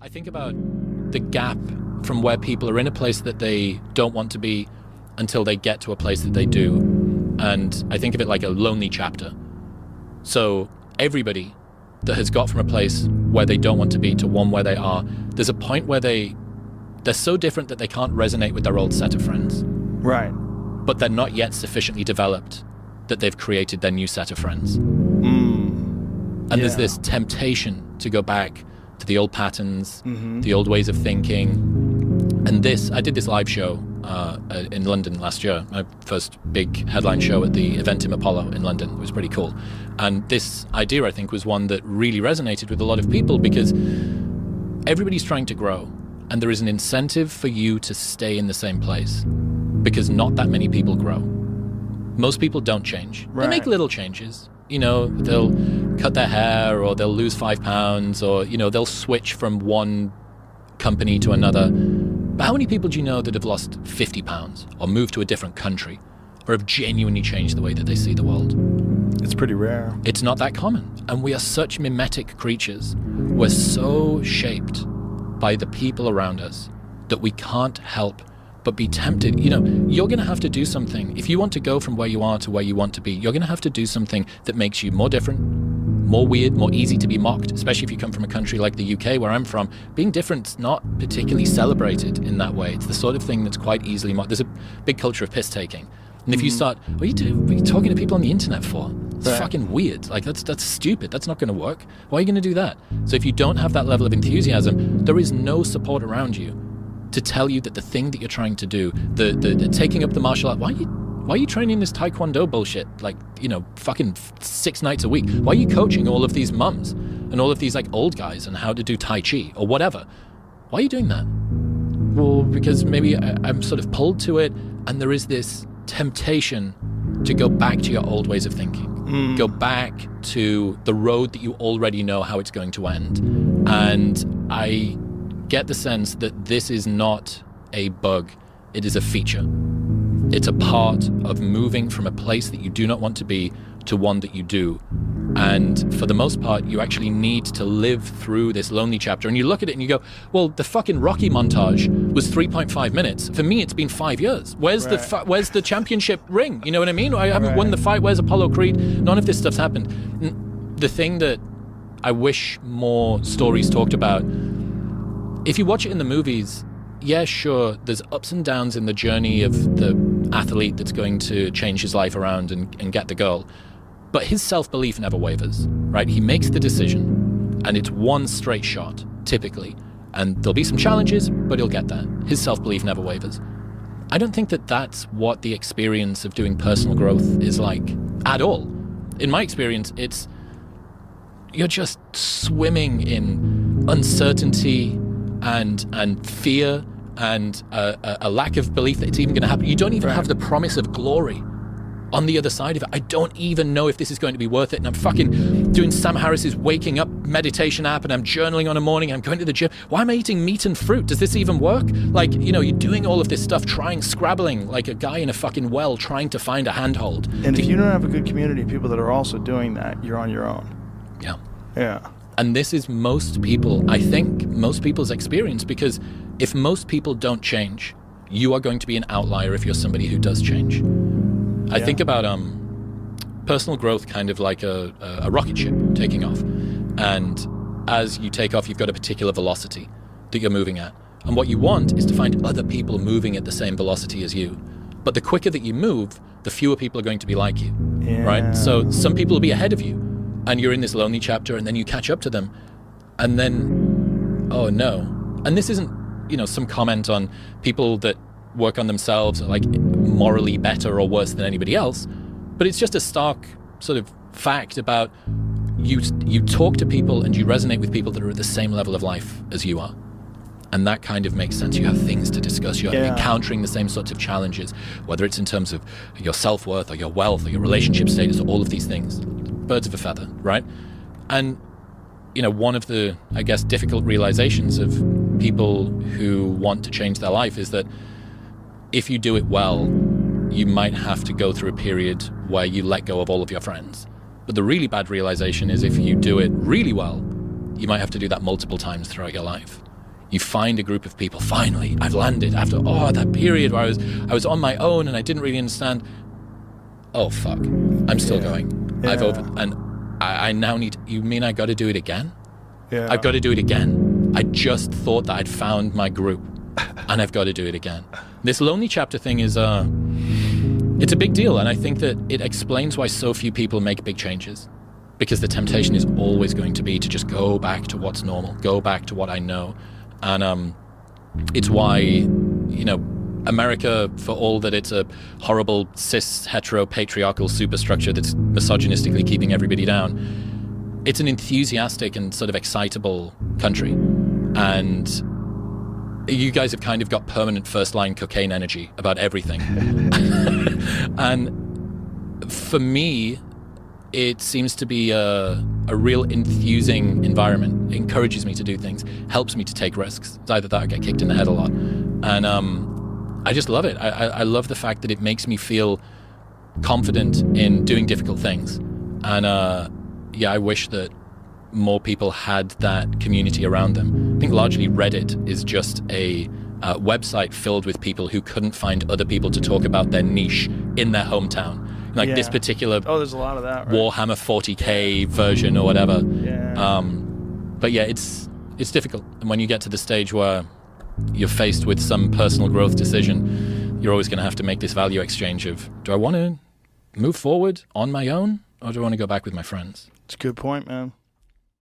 I think about the gap from where people are in a place that they don't want to be until they get to a place that they do. And I think of it like a lonely chapter. So everybody that has got from a place where they don't want to be to one where they are, there's a point where they're so different that they can't resonate with their old set of friends. Right. But they're not yet sufficiently developed that they've created their new set of friends. And there's this temptation to go back to the old patterns, the old ways of thinking. And I did this live show in London last year, my first big headline show at the event in Apollo in London. It was pretty cool. And this idea, I think, was one that really resonated with a lot of people because everybody's trying to grow. And there is an incentive for you to stay in the same place because not that many people grow. Most people don't change. Right. They make little changes. You know, they'll cut their hair or they'll lose 5 pounds or, you know, they'll switch from one company to another. But how many people do you know that have lost 50 pounds or moved to a different country or have genuinely changed the way that they see the world? It's pretty rare. It's not that common. And we are such mimetic creatures. We're so shaped by the people around us that we can't help but be tempted. You know, you're going to have to do something. If you want to go from where you are to where you want to be, you're going to have to do something that makes you more different, more weird, more easy to be mocked, especially if you come from a country like the UK where I'm from. Being different's not particularly celebrated in that way. It's the sort of thing that's quite easily mocked. There's a big culture of piss-taking. And if you start, what are you talking to people on the internet for? It's fucking weird. Like, that's stupid. That's not going to work. Why are you going to do that? So if you don't have that level of enthusiasm, there is no support around you to tell you that the thing that you're trying to do, the taking up the martial art, why are you training this taekwondo bullshit, like, you know, fucking 6 nights a week? Why are you coaching all of these mums and all of these like old guys on how to do tai chi or whatever? Why are you doing that? Well, because maybe I'm sort of pulled to it, and there is this temptation to go back to your old ways of thinking. Go back to the road that you already know how it's going to end. And I get the sense that this is not a bug, it is a feature. It's a part of moving from a place that you do not want to be to one that you do. And for the most part, you actually need to live through this lonely chapter. And you look at it and you go, well, the fucking Rocky montage was 3.5 minutes. For me, it's been 5 years. Where's the championship ring? You know what I mean? I haven't won the fight. Where's Apollo Creed? None of this stuff's happened. The thing that I wish more stories talked about, if you watch it in the movies, yeah, sure, there's ups and downs in the journey of the athlete that's going to change his life around and get the girl. But his self-belief never wavers, right? He makes the decision, and it's one straight shot, typically. And there'll be some challenges, but he'll get there. His self-belief never wavers. I don't think that that's what the experience of doing personal growth is like at all. In my experience, you're just swimming in uncertainty and fear and a lack of belief that it's even going to happen. You don't even have the promise of glory on the other side of it. I don't even know if this is going to be worth it. And I'm fucking doing Sam Harris's waking up meditation app, and I'm journaling on a morning, I'm going to the gym. Why am I eating meat and fruit? Does this even work? Like, you know, you're doing all of this stuff, scrabbling like a guy in a fucking well, trying to find a handhold. And if you don't have a good community of people that are also doing that, you're on your own. Yeah. Yeah. And this is most people's experience, because if most people don't change, you are going to be an outlier if you're somebody who does change. I think about personal growth kind of like a rocket ship taking off. And as you take off, you've got a particular velocity that you're moving at. And what you want is to find other people moving at the same velocity as you. But the quicker that you move, the fewer people are going to be like you, right? So some people will be ahead of you, and you're in this lonely chapter, and then you catch up to them. And then, oh no. And this isn't, you know, some comment on people that work on themselves are like morally better or worse than anybody else, but it's just a stark sort of fact about you talk to people and you resonate with people that are at the same level of life as you are, and that kind of makes sense. You have things to discuss. You're encountering the same sorts of challenges, whether it's in terms of your self-worth or your wealth or your relationship status or all of these things. Birds of a feather, right? And you know, one of the, I guess, difficult realizations of people who want to change their life is that if you do it well, you might have to go through a period where you let go of all of your friends. But the really bad realization is if you do it really well, you might have to do that multiple times throughout your life. You find a group of people. Finally, I've landed after that period where I was on my own and I didn't really understand. Oh fuck, I'm still going. I now need. You mean I got to do it again? Yeah. I've got to do it again. I just thought that I'd found my group, and I've got to do it again. This lonely chapter thing is it's a big deal, and I think that it explains why so few people make big changes. Because the temptation is always going to be to just go back to what's normal, go back to what I know. And it's why, you know, America, for all that it's a horrible cis hetero patriarchal superstructure that's misogynistically keeping everybody down, it's an enthusiastic and sort of excitable country. And you guys have kind of got permanent first line cocaine energy about everything. And for me, it seems to be a real enthusing environment. It encourages me to do things, helps me to take risks. It's either that or get kicked in the head a lot. And I just love it. I love the fact that it makes me feel confident in doing difficult things. And I wish that more people had that community around them. I think largely Reddit is just a website filled with people who couldn't find other people to talk about their niche in their hometown. Like this particular there's a lot of that, right? Warhammer 40k version or whatever. Yeah. But yeah, it's difficult. And when you get to the stage where you're faced with some personal growth decision, you're always going to have to make this value exchange of, do I want to move forward on my own, or do I want to go back with my friends? It's a good point, man.